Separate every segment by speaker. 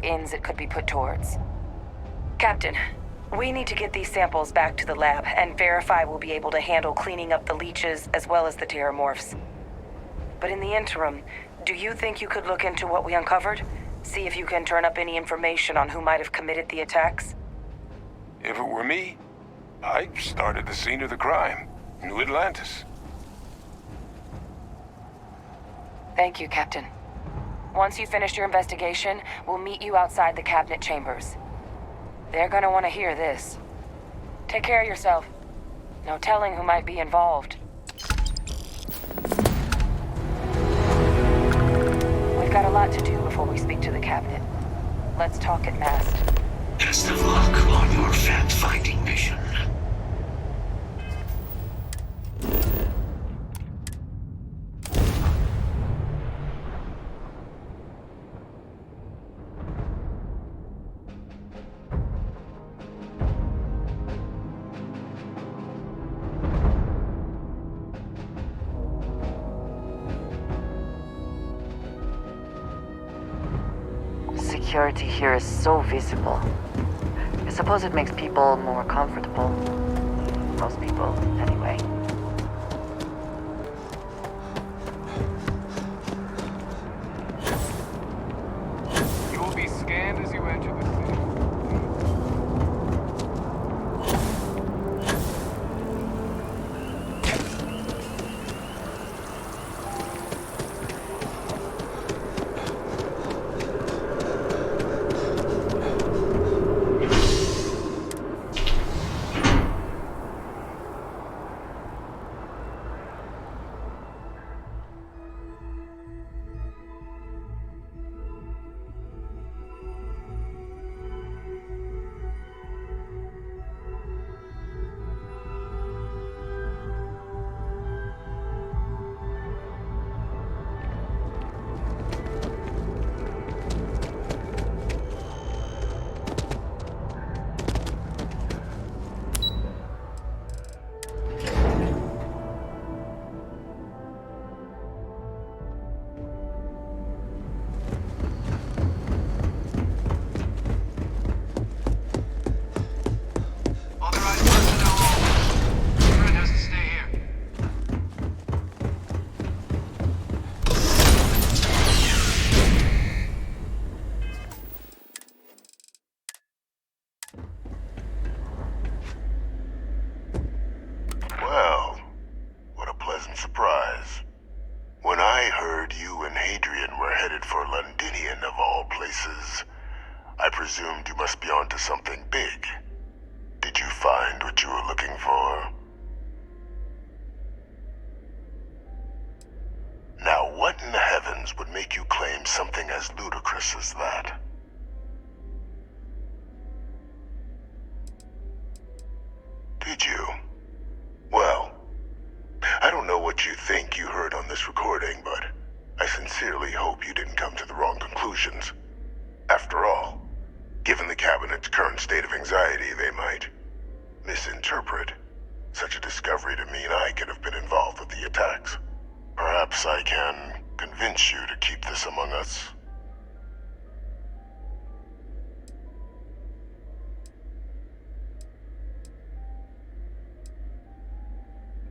Speaker 1: ends it could be put towards. Captain, we need to get these samples back to the lab and verify we'll be able to handle cleaning up the leeches as well as the terramorphs. But in the interim, do you think you could look into what we uncovered? See if you can turn up any information on who might have committed the attacks?
Speaker 2: If it were me, I'd start at the scene of the crime, New Atlantis.
Speaker 1: Thank you, Captain. Once you've finished your investigation, we'll meet you outside the cabinet chambers. They're gonna want to hear this. Take care of yourself. No telling who might be involved. We've got a lot to do before we speak to the cabinet. Let's talk at mast.
Speaker 3: Best of luck on your fact-finding mission.
Speaker 4: Security here is so visible. I suppose it makes people more comfortable. Most people, anyway.
Speaker 5: You will be scanned as you enter the city.
Speaker 6: Well, what a pleasant surprise. When I heard you and Hadrian were headed for Londinian of all places, I presumed you must be onto something big. Did you find what you were looking for? Now, what in the heavens would make you claim something as ludicrous as that? Did you? Well, I don't know what you think you heard on this recording, but I sincerely hope you didn't come to the wrong conclusions. After all, given the Cabinet's current state of anxiety, they might misinterpret such a discovery to mean I could have been involved with the attacks. Perhaps I can convince you to keep this among us.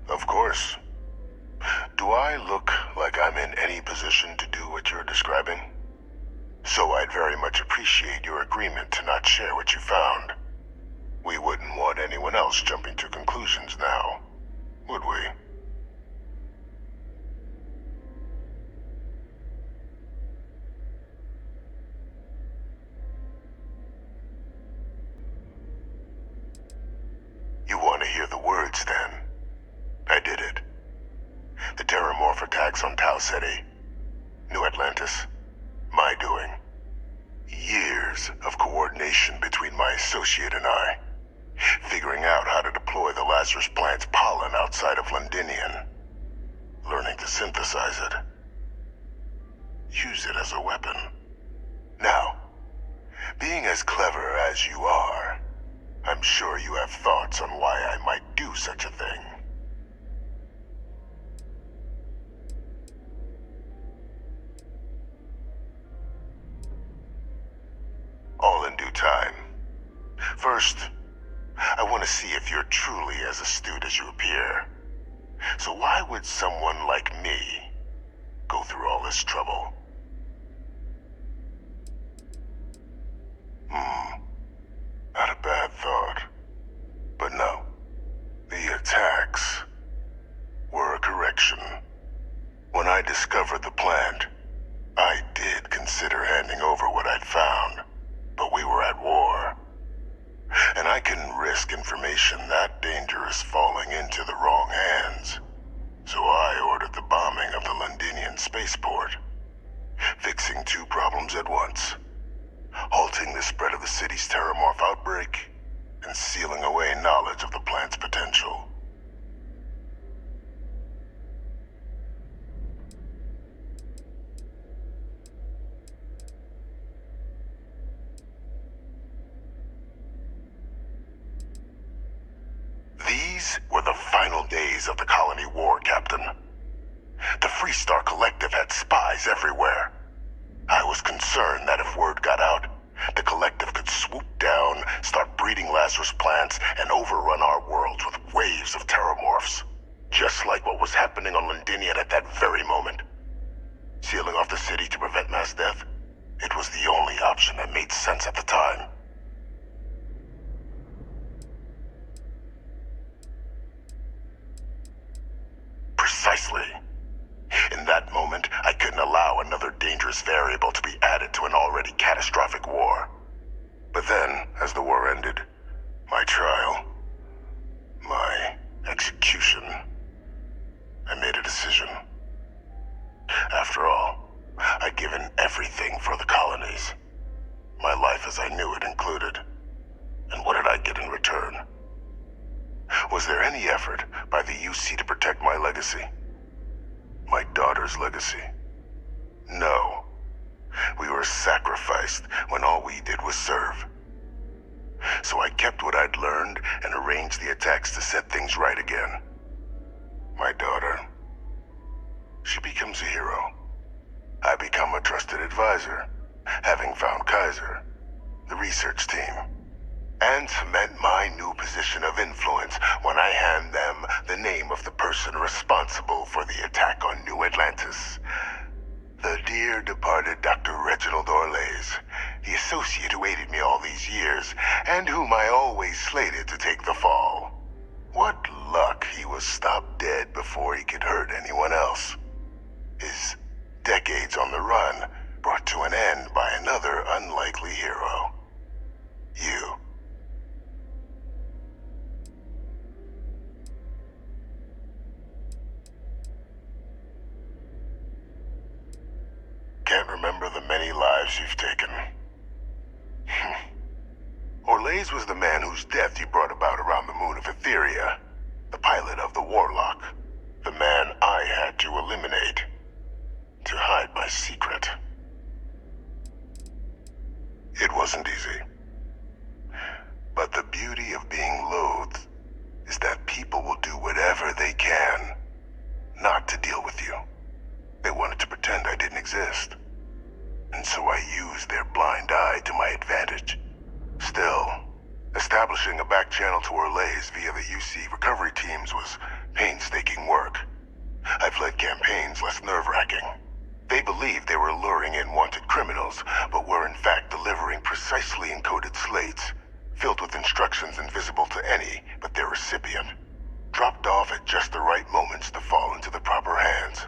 Speaker 6: Of course. Do I look like I'm in any position to do what you're describing? So I'd very much appreciate your agreement to not share what you found. We wouldn't want anyone else jumping to conclusions now, would we? You want to hear the words, then? I did it. The terramorph attacks on Tau Ceti, New Atlantis, my doing. Years of coordination between my associate and I, figuring out how to deploy the Lazarus plant's pollen outside of Londinian, learning to synthesize it, use it as a weapon. Now, being as clever as you are, I'm sure you have thoughts on why I might do such a thing. time. First, I want to see if you're truly as astute as you appear. So why would someone like me go through all this trouble? Not a bad thought. But no, the attacks were a correction. When I discovered the plant, I did consider handing over what I'd found, but we were at war. And I couldn't risk information that dangerous falling into the wrong hands. So I ordered the bombing of the Londinian spaceport, fixing two problems at once: halting the spread of the city's terramorph outbreak, and sealing away knowledge of the plant's potential. These were the final days of the colony war, Captain. The Freestar Collective had spies everywhere. I was concerned that if word got out, the Collective could swoop down, start breeding Lazarus plants, and overrun our worlds with waves of terramorphs. Just like what was happening on Londinian at that very moment. Sealing off the city to prevent mass death? It was the only option that made sense at the time. Precisely. In that moment, I couldn't allow another dangerous variable to be added to an already catastrophic war. But then, as the war ended, my trial, my execution, I made a decision. After all, I'd given everything for the colonies. My life as I knew it included. And what did I get in return? Was there any effort by the UC to protect my legacy? My daughter's legacy? No. We were sacrificed when all we did was serve. So I kept what I'd learned and arranged the attacks to set things right again. My daughter, she becomes a hero. I become a trusted advisor, having found Kaiser, the research team, and cement my new position of influence when I hand them the name of the person responsible for the attack on New Atlantis. The dear departed Dr. Reginald Orlays, the associate who aided me all these years, and whom I always slated to take the fall. What luck he was stopped dead before he could hurt anyone else. His decades on the run brought to an end by another unlikely hero. You. Can't remember the many lives you've taken. Orlays was the man whose death you brought about around the moon of Etheria, the pilot of the Warlock, the man I had to eliminate, to hide my secret. It wasn't easy. But the beauty of being loathed is that people will do whatever they can not to deal with you. They wanted to pretend I didn't exist. And so I used their blind eye to my advantage. Still, establishing a back channel to Orlays via the UC recovery teams was painstaking work. I've led campaigns less nerve-wracking. They believed they were luring in wanted criminals, but were in fact delivering precisely encoded slates, filled with instructions invisible to any but their recipient, dropped off at just the right moments to fall into the proper hands.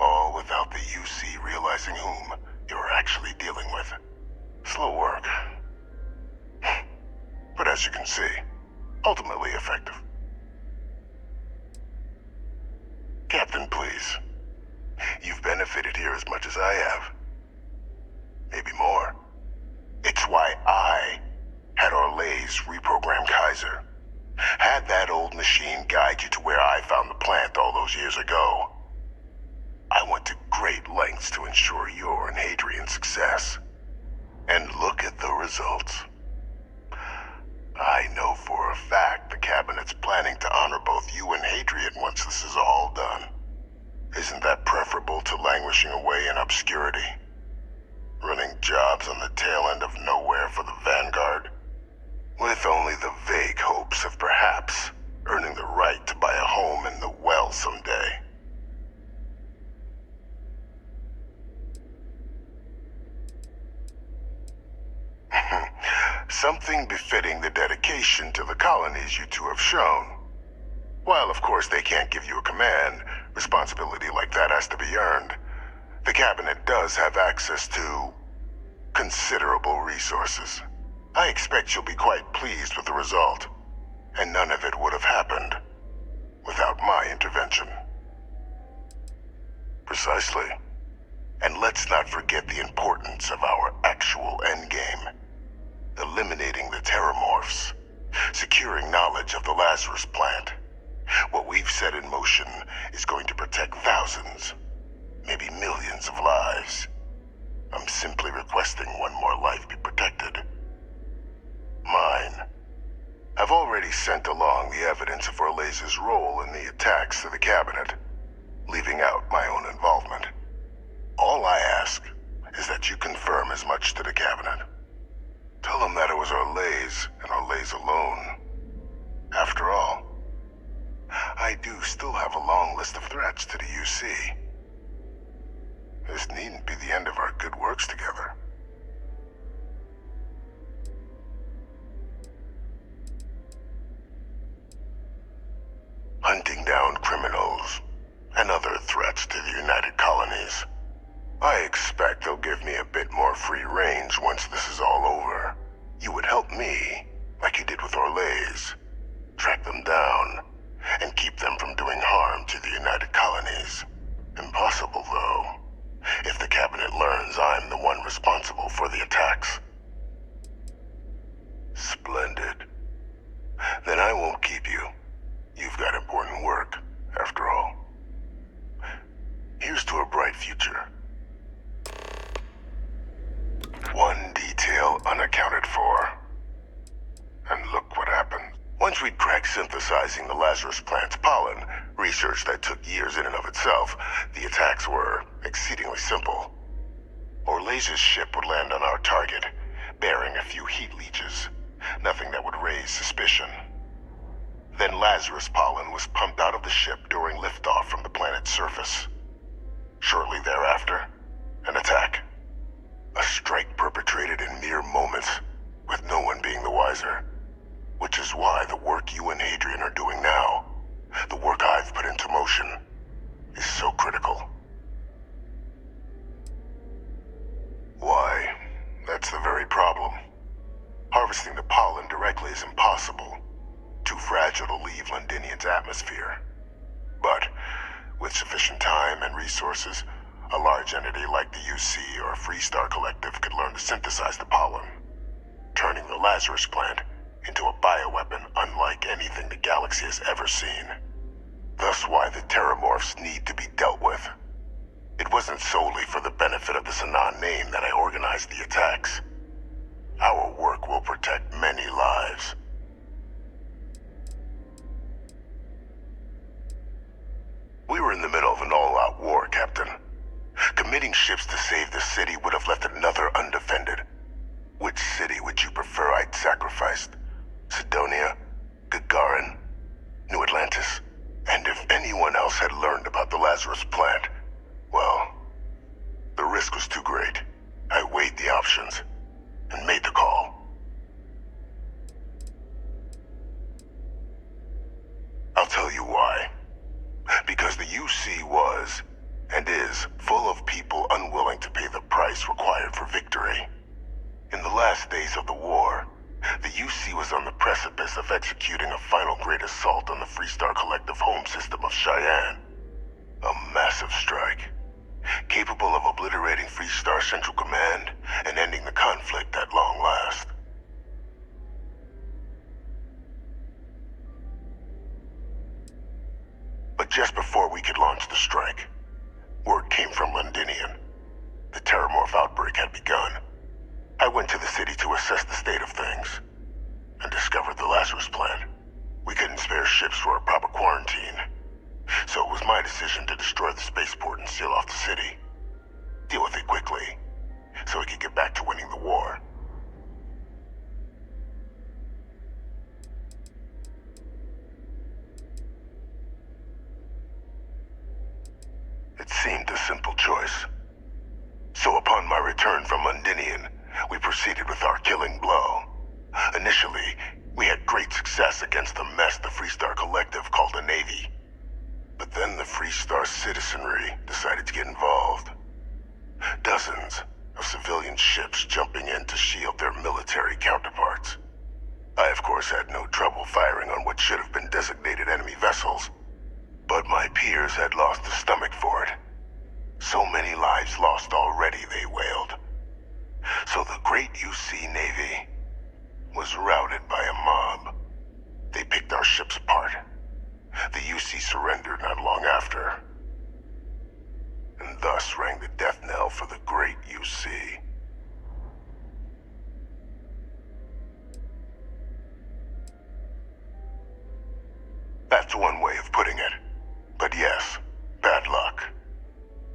Speaker 6: All without the UC realizing whom you were actually dealing with. Slow work. But as you can see, ultimately effective. Captain, please. You've benefited here as much as I have. Maybe more. It's why I had Orlays reprogram Kaiser. Had that old machine guide you to where I found the plant all those years ago. I went to great lengths to ensure your and Hadrian's success. And look at the results. I know for a fact the Cabinet's planning to honor both you and Hadrian once this is all done. Isn't that preferable to languishing away in obscurity? Running jobs on on the tail end of nowhere for the Vanguard, with only the vague hopes of perhaps earning the right to buy a home in the well someday. Something befitting the dedication to the colonies you two have shown. While, of course, they can't give you a command, responsibility like that has to be earned. The Cabinet does have access to considerable resources. I expect you'll be quite pleased with the result, and none of it would have happened without my intervention. Precisely. And let's not forget the importance of our actual endgame. Eliminating the terramorphs, securing knowledge of the Lazarus plant. What we've set in motion is going to protect thousands, maybe millions of lives. I'm simply requesting one more life be protected. Mine. I've already sent along the evidence of Orleza's role in the attacks to the Cabinet, leaving out my own involvement. All I ask is that you confirm as much to the Cabinet. Tell them that it was Orlez and Orlez alone. After all, I do still have a long list of threats to the UC. This needn't be the end of our good works together. Hunting down criminals and other threats to the United Colonies. I expect they'll give me a bit more free range once this is all over. You would help me, like you did with Orlez, track them down, and keep them from doing harm to the United Colonies. Impossible, though, if the Cabinet learns I'm the one responsible for the attacks. Splendid. Then I won't keep you. You've got important work, after all. Here's to a bright future. One detail unaccounted for. And look what happened. Once we'd cracked synthesizing the Lazarus plant's pollen, research that took years in and of itself, the attacks were exceedingly simple. Orlez's ship would land on our target, bearing a few heat leeches. Nothing that would raise suspicion. Then Lazarus pollen was pumped out of the ship during liftoff from the planet's surface. Shortly thereafter, an attack. A strike perpetrated in mere moments, with no one being the wiser. Which is why the work you and Hadrian are doing now, the work I've put into motion, is so critical. Why, that's the very problem. Harvesting the pollen directly is impossible. Too fragile to leave Londinian's atmosphere. But, with sufficient time and resources, a large entity like the UC or Freestar Collective could learn to synthesize the pollen, turning the Lazarus plant into a bioweapon unlike anything the galaxy has ever seen. Thus why the terramorphs need to be dealt with. It wasn't solely for the benefit of the Sanan name that I organized the attacks. Our work will protect many lives. We were in the middle of an all-out war, Captain. Committing ships to save the city would have left another undefended. Which city would you prefer I'd sacrificed? Sidonia? Gagarin? New Atlantis? And if anyone else had learned about the Lazarus plant, well, the risk was too great. I weighed the options and made the call. I'll tell you why. Because the UC was, and is, full of people unwilling to pay the price required for victory. In the last days of the war, the UC was on the precipice of executing a final great assault on the Freestar Collective home system of Cheyenne. A massive strike, capable of obliterating Freestar Central Command and ending the conflict at long last. But just before we could launch the strike, word came from Londinian. The Terramorph outbreak had begun. I went to the city to assess the state of things, and discovered the Lazarus plant. We couldn't spare ships for a proper quarantine, so it was my decision to destroy the spaceport and seal off the city. Deal with it quickly, so we could get back to winning the war. more. It seemed a simple choice. So upon my return from Londinian, we proceeded with our killing blow. Initially, we had great success against the mess the Freestar Collective called a Navy. But then the Freestar citizenry decided to get involved. Dozens of civilian ships jumping in to shield their military counterparts. I, of course, had no trouble firing on what should have been designated enemy vessels, but my peers had lost the stomach for it. So many lives lost already, they wailed. So the great UC Navy was routed by a mob. They picked our ships apart. The UC surrendered not long after. And thus rang the death knell for the great UC. That's one way of putting it. But yes, bad luck.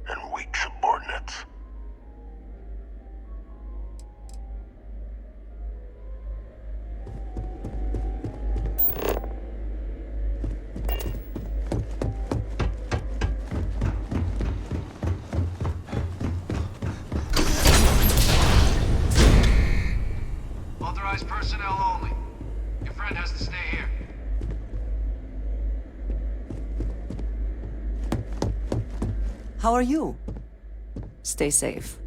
Speaker 6: And weak subordinates.
Speaker 5: Authorized personnel only. Your friend has to stay here.
Speaker 7: How are you? Stay safe.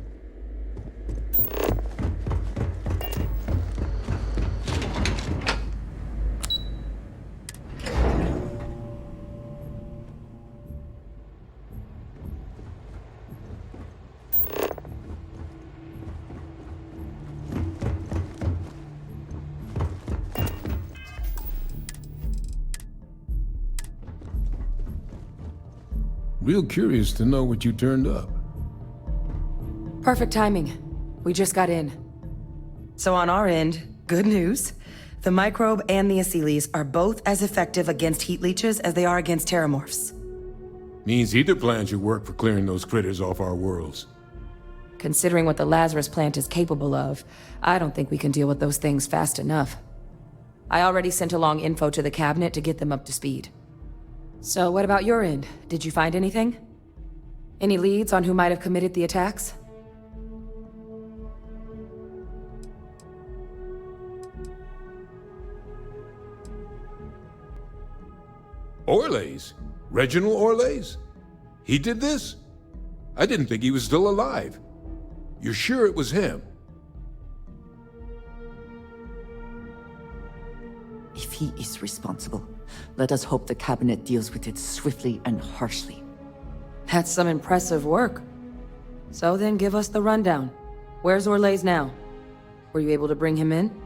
Speaker 2: Real curious to know what you turned up.
Speaker 1: Perfect timing. We just got in. So on our end, good news. The microbe and the acyles are both as effective against heat leeches as they are against terramorphs.
Speaker 2: Means either plan should work for clearing those critters off our worlds.
Speaker 1: Considering what the Lazarus plant is capable of, I don't think we can deal with those things fast enough. I already sent along info to the cabinet to get them up to speed. So what about your end? Did you find anything? Any leads on who might have committed the attacks?
Speaker 2: Orlays? Reginald Orlays? He did this? I didn't think he was still alive. You're sure it was him?
Speaker 7: If he is responsible, let us hope the cabinet deals with it swiftly and harshly.
Speaker 1: That's some impressive work. So then give us the rundown. Where's Orlays now? Were you able to bring him in?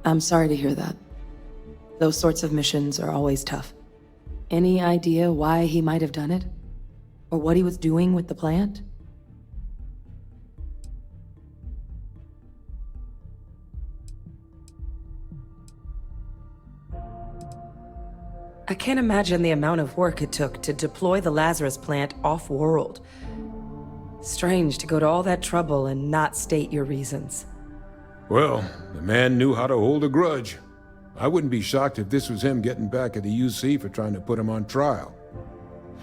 Speaker 1: I'm sorry to hear that. Those sorts of missions are always tough. Any idea why he might have done it? Or what he was doing with the plant? I can't imagine the amount of work it took to deploy the Lazarus plant off-world. Strange to go to all that trouble and not state your reasons.
Speaker 2: Well, the man knew how to hold a grudge. I wouldn't be shocked if this was him getting back at the UC for trying to put him on trial.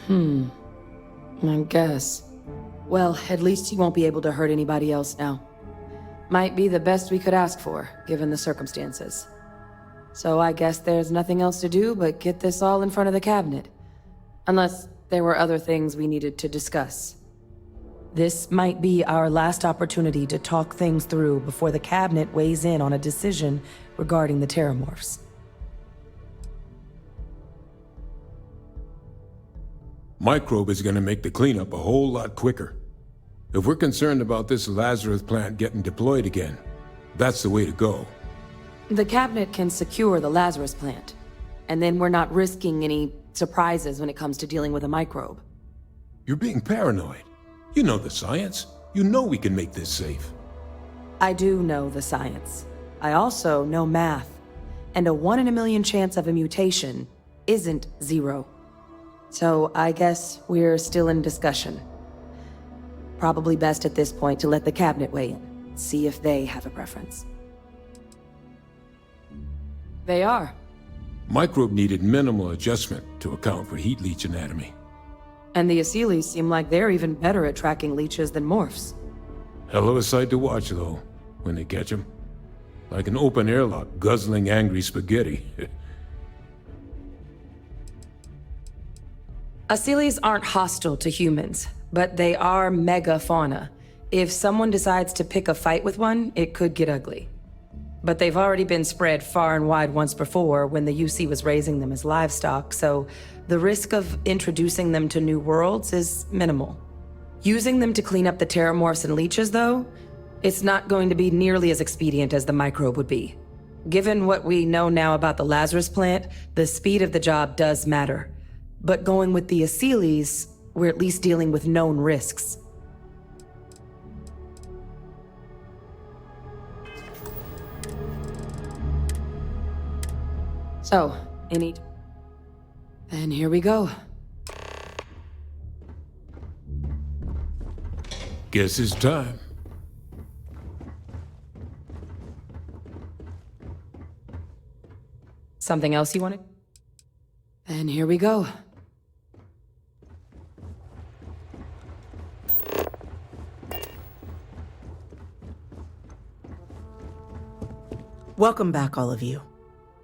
Speaker 1: I guess. Well, at least he won't be able to hurt anybody else now. Might be the best we could ask for, given the circumstances. So I guess there's nothing else to do but get this all in front of the cabinet. Unless there were other things we needed to discuss. This might be our last opportunity to talk things through before the cabinet weighs in on a decision regarding the terramorphs.
Speaker 2: Microbe is going to make the cleanup a whole lot quicker. If we're concerned about this Lazarus plant getting deployed again, that's the way to go.
Speaker 1: The cabinet can secure the Lazarus plant, and then we're not risking any surprises when it comes to dealing with a microbe.
Speaker 2: You're being paranoid. You know the science. You know we can make this safe.
Speaker 1: I do know the science. I also know math, and a 1 in a million chance of a mutation isn't 0. So I guess we're still in discussion. Probably best at this point to let the cabinet weigh in, see if they have a preference. They are.
Speaker 2: Microbe needed minimal adjustment to account for heat leech anatomy.
Speaker 1: And the Asylees seem like they're even better at tracking leeches than morphs.
Speaker 2: Hell of a sight to watch, though, when they catch 'em. Like an open airlock guzzling angry spaghetti.
Speaker 1: Asylees aren't hostile to humans, but they are megafauna. If someone decides to pick a fight with one, it could get ugly. But they've already been spread far and wide once before when the UC was raising them as livestock, so the risk of introducing them to new worlds is minimal. Using them to clean up the terramorphs and leeches, though, it's not going to be nearly as expedient as the microbe would be. Given what we know now about the Lazarus plant, the speed of the job does matter. But going with the Asylees, we're at least dealing with known risks. So, And here we go.
Speaker 2: Guess it's time.
Speaker 1: Something else you wanted? And here we go.
Speaker 8: Welcome back, all of you.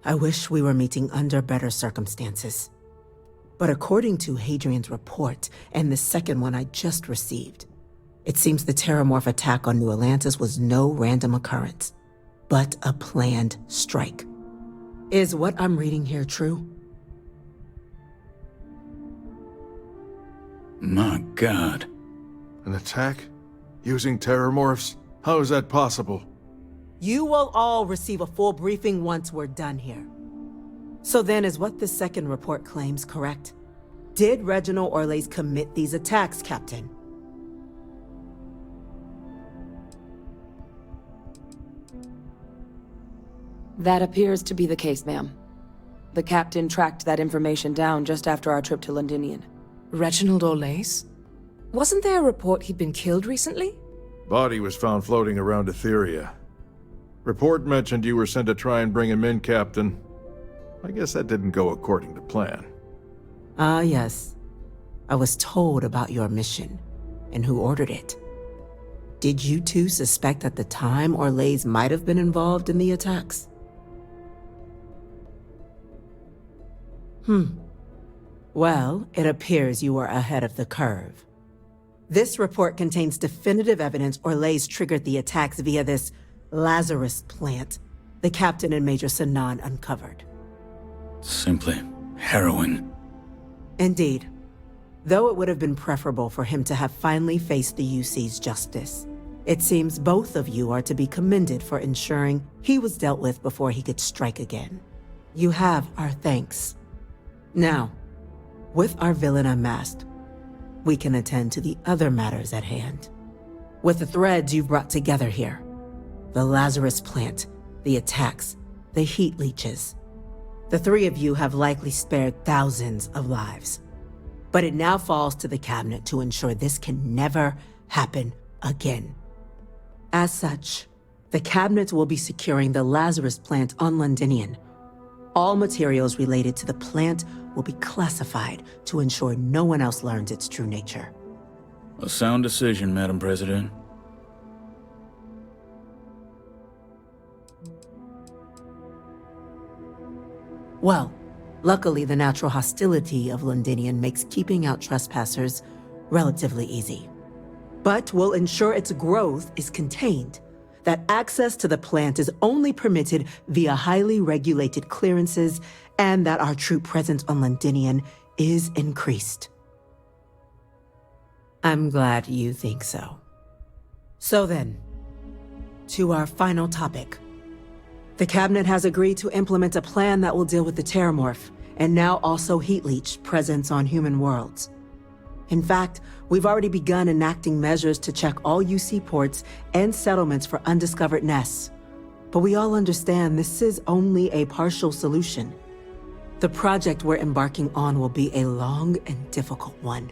Speaker 8: I wish we were meeting under better circumstances. But according to Hadrian's report, and the second one I just received, it seems the Terramorph attack on New Atlantis was no random occurrence, but a planned strike. Is what I'm reading here true?
Speaker 3: My God.
Speaker 5: An attack? Using terramorphs? How is that possible?
Speaker 8: You will all receive a full briefing once we're done here. So then, is what the second report claims correct? Did Reginald Orles commit these attacks, Captain?
Speaker 1: That appears to be the case, ma'am. The captain tracked that information down just after our trip to Londinian.
Speaker 9: Reginald Orles? Wasn't there a report he'd been killed recently?
Speaker 5: Body was found floating around Etheria. Report mentioned you were sent to try and bring him in, Captain. I guess that didn't go according to plan.
Speaker 8: Ah, yes. I was told about your mission, and who ordered it. Did you two suspect at the time Orles might have been involved in the attacks? Well, it appears you were ahead of the curve. This report contains definitive evidence Orles triggered the attacks via this Lazarus plant the Captain and Major Sanan uncovered.
Speaker 3: Simply heroin.
Speaker 8: Indeed. Though it would have been preferable for him to have finally faced the UC's justice, it seems both of you are to be commended for ensuring he was dealt with before he could strike again. You have our thanks. Now, with our villain unmasked, we can attend to the other matters at hand. With the threads you've brought together here, the Lazarus plant, the attacks, the heat leeches, the three of you have likely spared thousands of lives. But it now falls to the cabinet to ensure this can never happen again. As such, the cabinet will be securing the Lazarus plant on Londinian. All materials related to the plant will be classified to ensure no one else learns its true nature.
Speaker 3: A sound decision, Madam President.
Speaker 8: Well, luckily the natural hostility of Londinian makes keeping out trespassers relatively easy. But we'll ensure its growth is contained, that access to the plant is only permitted via highly regulated clearances, and that our troop presence on Londinian is increased. I'm glad you think so. So then, to our final topic. The Cabinet has agreed to implement a plan that will deal with the Terramorph, and now also Heat Leech presence on human worlds. In fact, we've already begun enacting measures to check all UC ports and settlements for undiscovered nests. But we all understand this is only a partial solution. The project we're embarking on will be a long and difficult one.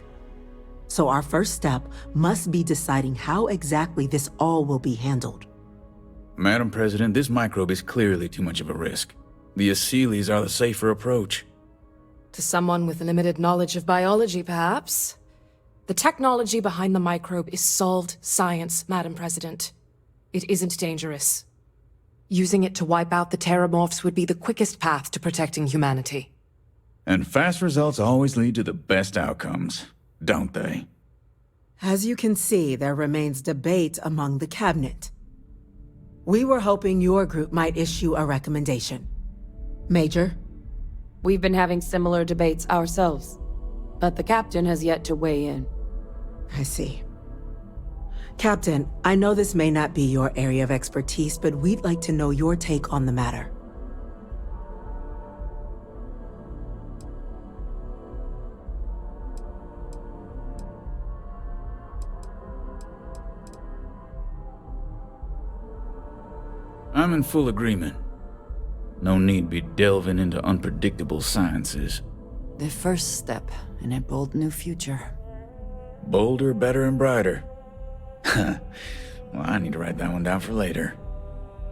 Speaker 8: So our first step must be deciding how exactly this all will be handled.
Speaker 10: Madam President, this microbe is clearly too much of a risk. The Aseles are the safer approach.
Speaker 9: To someone with limited knowledge of biology, perhaps. The technology behind the microbe is solved science, Madam President. It isn't dangerous. Using it to wipe out the Terramorphs would be the quickest path to protecting humanity.
Speaker 10: And fast results always lead to the best outcomes, don't they?
Speaker 8: As you can see, there remains debate among the cabinet. We were hoping your group might issue a recommendation. Major?
Speaker 11: We've been having similar debates ourselves, but the captain has yet to weigh in.
Speaker 8: I see. Captain, I know this may not be your area of expertise, but we'd like to know your take on the matter.
Speaker 10: I'm in full agreement. No need be delving into unpredictable sciences.
Speaker 7: The first step in a bold new future.
Speaker 10: Bolder, better, and brighter. Well, I need to write that one down for later.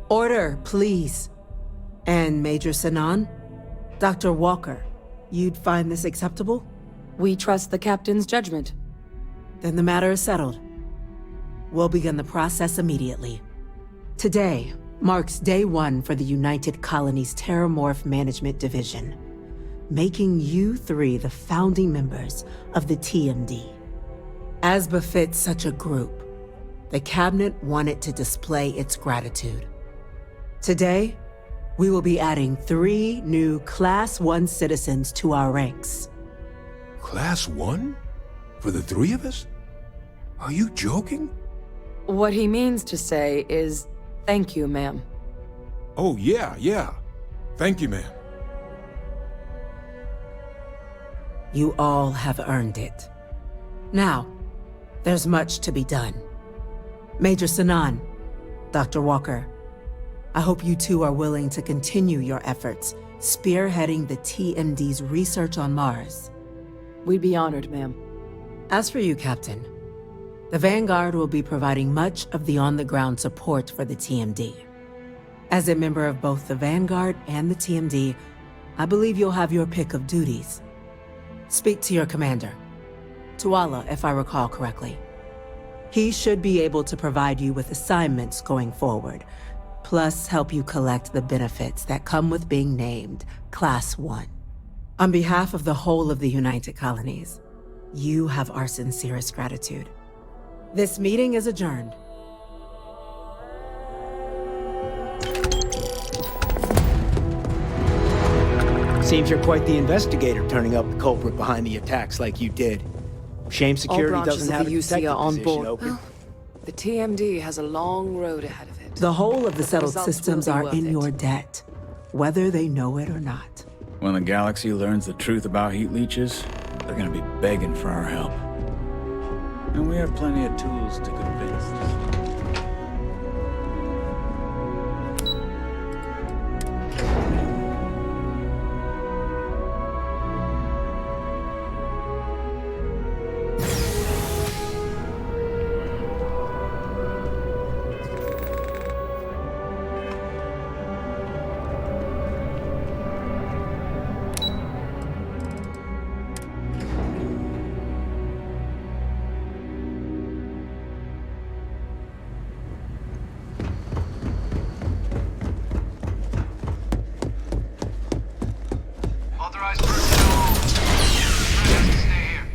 Speaker 8: Order, please. And Major Sanan? Dr. Walker, you'd find this acceptable?
Speaker 11: We trust the captain's judgment.
Speaker 8: Then the matter is settled. We'll begin the process immediately. Today marks day one for the United Colonies Terramorph Management Division, making you three the founding members of the TMD. As befits such a group, the Cabinet wanted to display its gratitude. Today, we will be adding 3 new Class 1 citizens to our ranks.
Speaker 2: Class 1? For the 3 of us? Are you joking?
Speaker 11: What he means to say is, thank you, ma'am.
Speaker 2: Oh, yeah. Thank you, ma'am.
Speaker 8: You all have earned it. Now, there's much to be done. Major Sanan, Dr. Walker, I hope you two are willing to continue your efforts spearheading the TMD's research on Mars.
Speaker 11: We'd be honored, ma'am.
Speaker 8: As for you, Captain, the Vanguard will be providing much of the on-the-ground support for the TMD. As a member of both the Vanguard and the TMD, I believe you'll have your pick of duties. Speak to your commander, Tuala, if I recall correctly. He should be able to provide you with assignments going forward, plus help you collect the benefits that come with being named Class 1. On behalf of the whole of the United Colonies, you have our sincerest gratitude. This meeting is adjourned.
Speaker 12: Seems you're quite the investigator, turning up the culprit behind the attacks like you did. Shame security doesn't have a detective
Speaker 11: on
Speaker 12: position
Speaker 11: board.
Speaker 12: open.
Speaker 9: Well, the TMD has a long road ahead of it.
Speaker 8: The whole of the settled
Speaker 9: Results
Speaker 8: systems
Speaker 9: will be
Speaker 8: are
Speaker 9: worth
Speaker 8: in
Speaker 9: it.
Speaker 8: your debt, whether they know it or not.
Speaker 10: When the galaxy learns the truth about heat leeches, they're gonna be begging for our help. And we have plenty of tools to convince them.
Speaker 3: Authorized personnel. Stay here.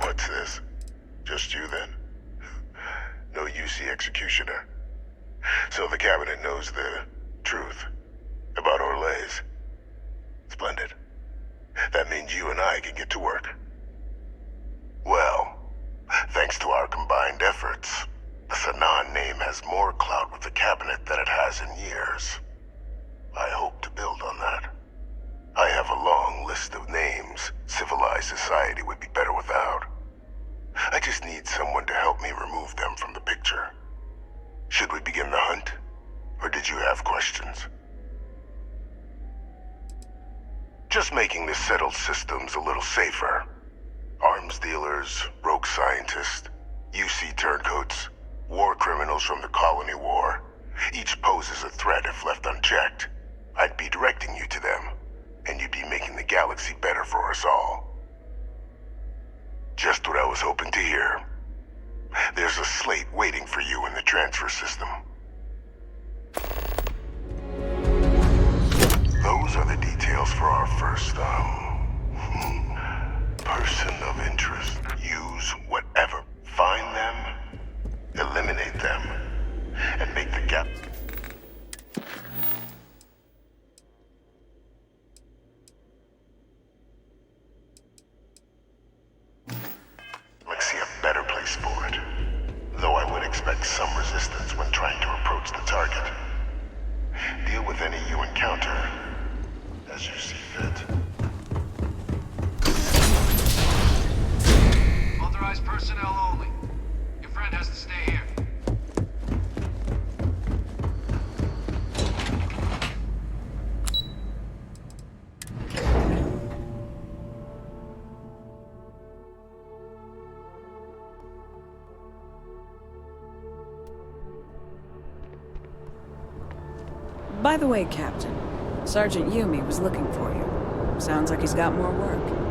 Speaker 6: What's this? Just you then? No UC executioner. So the cabinet knows the truth about Orlays. Splendid. That means you and I can get to work. Well, thanks to our combined efforts, the Sanan name has more clout with the cabinet than it has in years. I hope to build on that. I have a long list of names civilized society would be better without. I just need someone to help me remove them from the picture. Should we begin the hunt? Or did you have questions? Just making the settled systems a little safer. Arms dealers, rogue scientists, UC turncoats, war criminals from the Colony War. Each poses a threat if left unchecked. I'd be directing you to them, and you'd be making the galaxy better for us all. Just what I was hoping to hear. There's a slate waiting for you in the transfer system. Those are the details for our first, person of interest. Use whatever. Find them, eliminate them, and make the gap. Let's see a better place for it. Though I would expect some resistance when trying to approach the target. Deal with any you encounter as you see fit.
Speaker 13: Authorized personnel only. Your friend has to stay here.
Speaker 14: By the way, Captain, Sergeant Yumi was looking for you. Sounds like he's got more work.